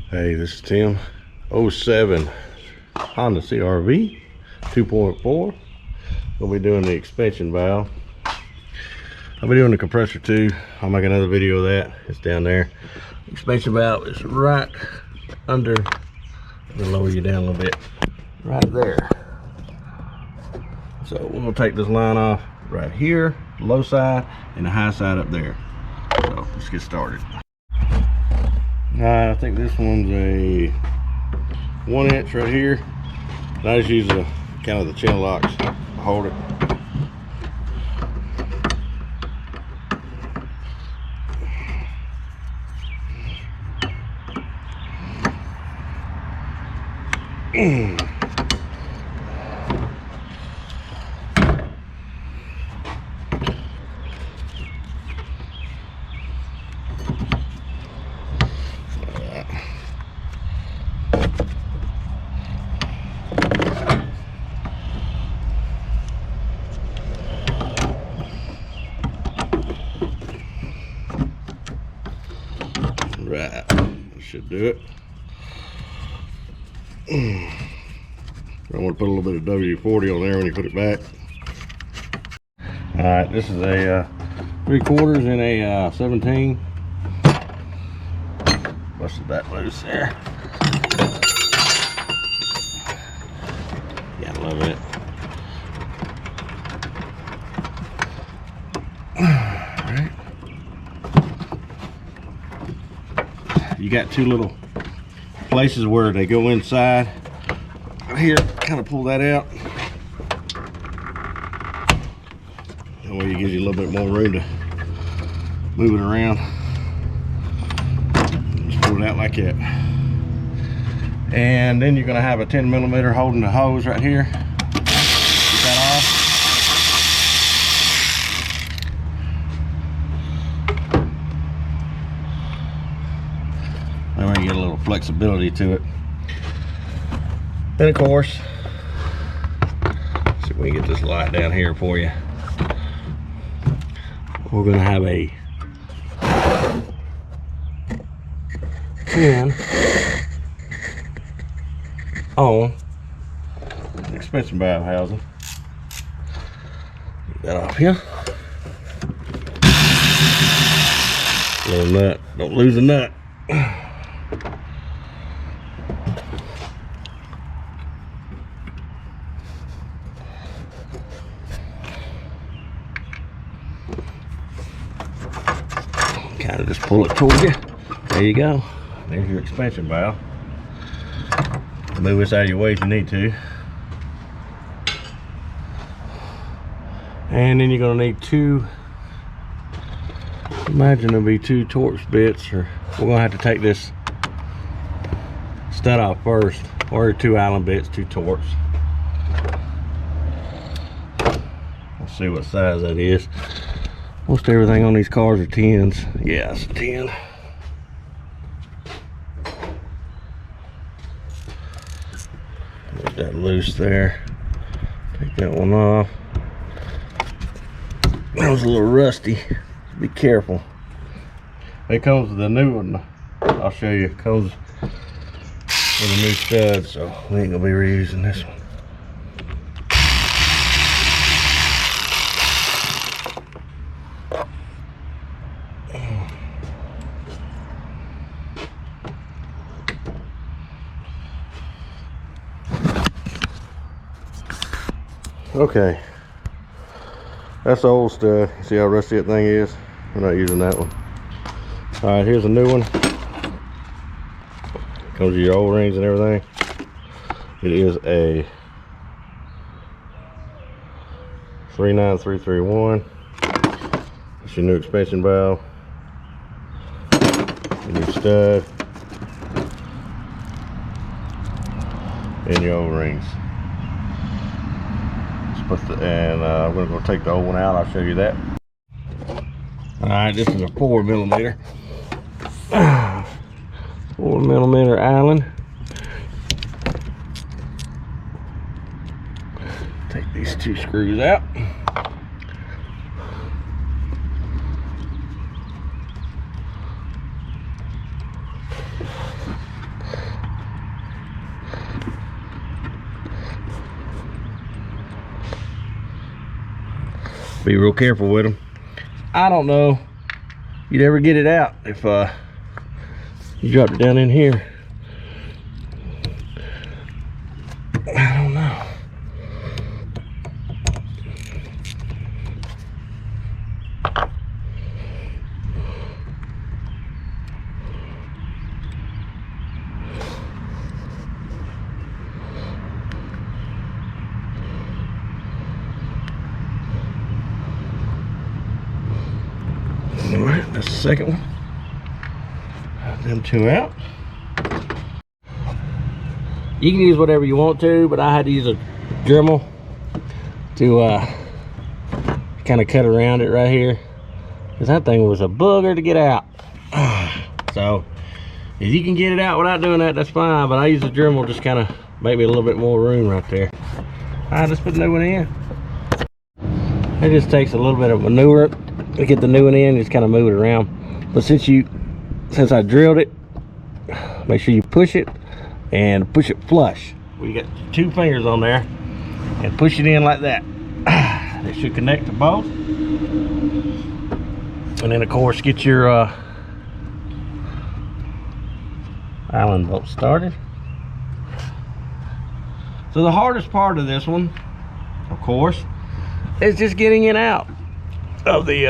Hey, this is Tim. 07 Honda CRV 2.4. We'll be doing the expansion valve. I'll be doing the compressor too. I'll make another video of that. It's down there. Expansion valve is right under. I'll lower you down a little bit. Right there. So we're gonna take this line off right here, low side, and the high side up there. So let's get started. I think this one's a 1 inch right here. I just use kind of the chin locks to hold it. Right, that should do it. I want to put a little bit of WD-40 on there when you put it back. All right, this is a 3/4 in a 17. Busted that loose there. Yeah, I love it. All right. You got two little places where they go inside. Right here, kind of pull that out. That way it gives you a little bit more room to move it around. Just pull it out like that. And then you're gonna have a 10mm holding the hose right here. Get that off. That way you get a little flexibility to it. And of course, see if we can get this light down here for you. We're gonna have a pin on the expansion valve housing. Get that off here. Little nut, don't lose a nut. Kind of just pull it toward you. There you go. There's your expansion valve. Move this out of your way if you need to. And then you're going to need two, imagine there'll be two Torx bits, or we're going to have to take this stud off first, or two Allen bits, two Torx. Let's see what size that is. Most everything on these cars are 10s. Yeah, it's a 10. Get that loose there. Take that one off. That was a little rusty. Be careful. It comes with the new one. I'll show you. It comes with a new stud, so we ain't gonna be reusing this one. Okay, that's the old stud. See how rusty that thing is? We're not using that one. All right, here's a new one. Comes with your O-rings and everything. It is a 39331. That's your new expansion valve. Your new stud. And your O-rings. And I'm going to go take the old one out. I'll show you that. Alright, this is a 4mm. 4mm Allen. Take these 2 screws out. Be real careful with them. I don't know you'd ever get it out if you dropped it down in here. I don't know. All right, that's the second one. Have them 2 out. You can use whatever you want to, but I had to use a Dremel to kind of cut around it right here, because that thing was a booger to get out. So if you can get it out without doing that, that's fine, but I use a Dremel, just kind of make me a little bit more room right there. All right, let's put the new one in. It just takes a little bit of maneuver to get the new one in, just kind of move it around. But since I drilled it, make sure you push it and push it flush. We got 2 fingers on there, and push it in like that. It should connect to both. And then of course get your Allen bolt started. So the hardest part of this one, of course, is just getting it out of the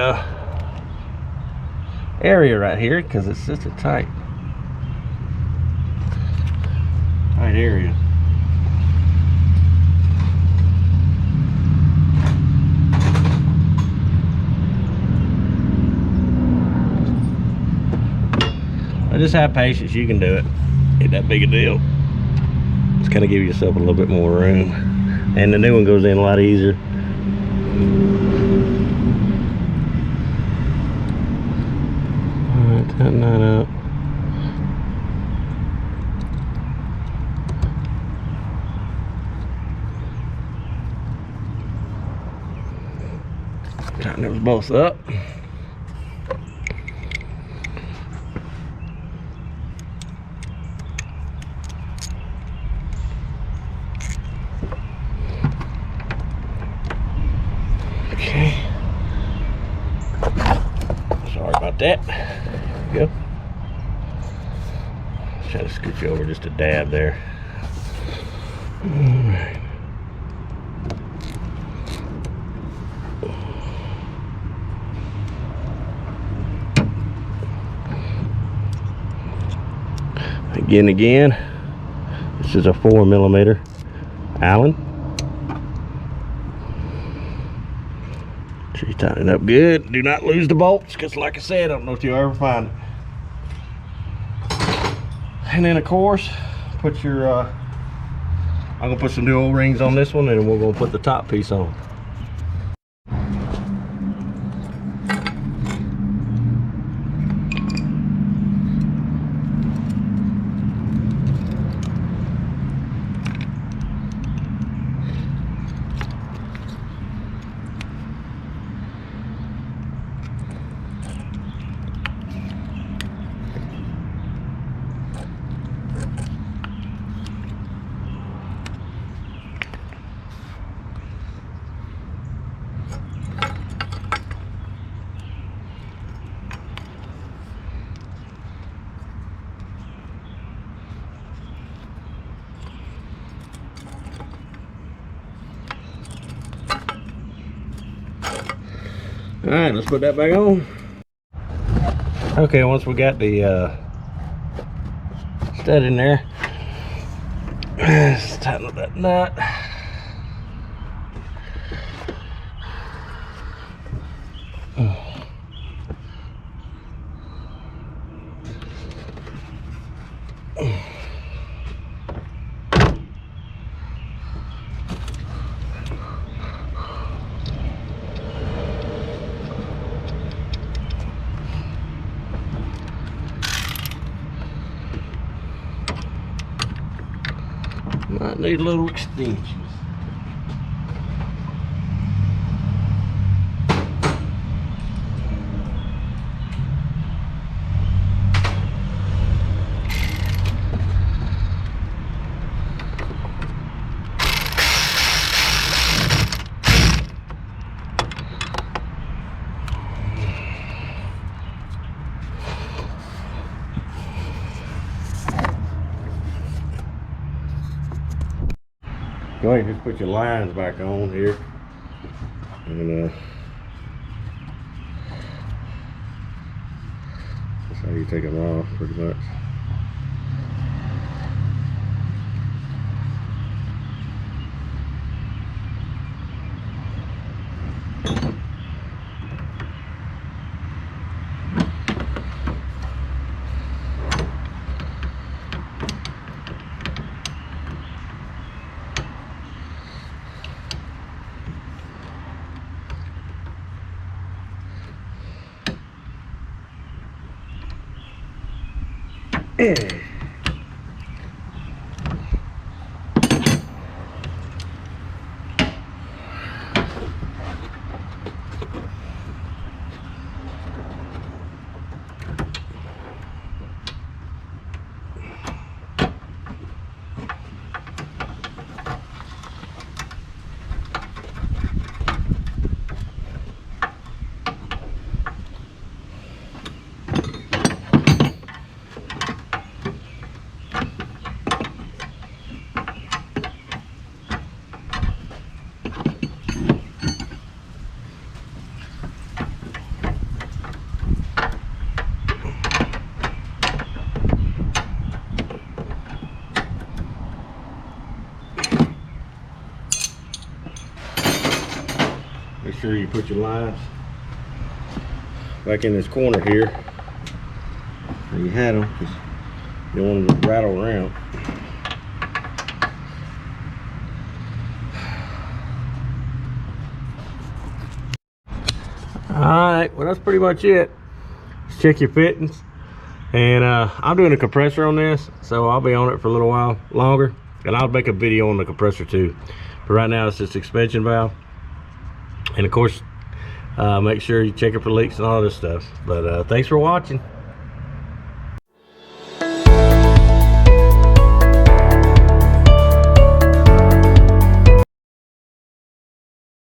area right here, because it's just a tight area. But just have patience, you can do it. Ain't that big a deal. Just kind of give yourself a little bit more room, and the new one goes in a lot easier. All right, tighten that up. Tighten those both up. Okay. Sorry about that. There we go. Try to scoot you over just a dab there. All right. Again, this is a 4mm Allen. Make sure you tighten it up good. Do not lose the bolts, because like I said, I don't know if you'll ever find it. And then of course, put your I'm gonna put some new O-rings on this one, and we're gonna put the top piece on. All right, let's put that back on. Okay, once we got the stud in there, let's tighten up that nut. Might need little extensions. put your lines back on here, and that's how you take them off, pretty much. Make sure you put your lines back in this corner here where you had them, because you don't want them to rattle around. Alright, well that's pretty much it. Just check your fittings. And I'm doing a compressor on this, so I'll be on it for a little while longer. And I'll make a video on the compressor too. But right now it's just suspension valve. And of course, make sure you check it for leaks and all this stuff. But thanks for watching.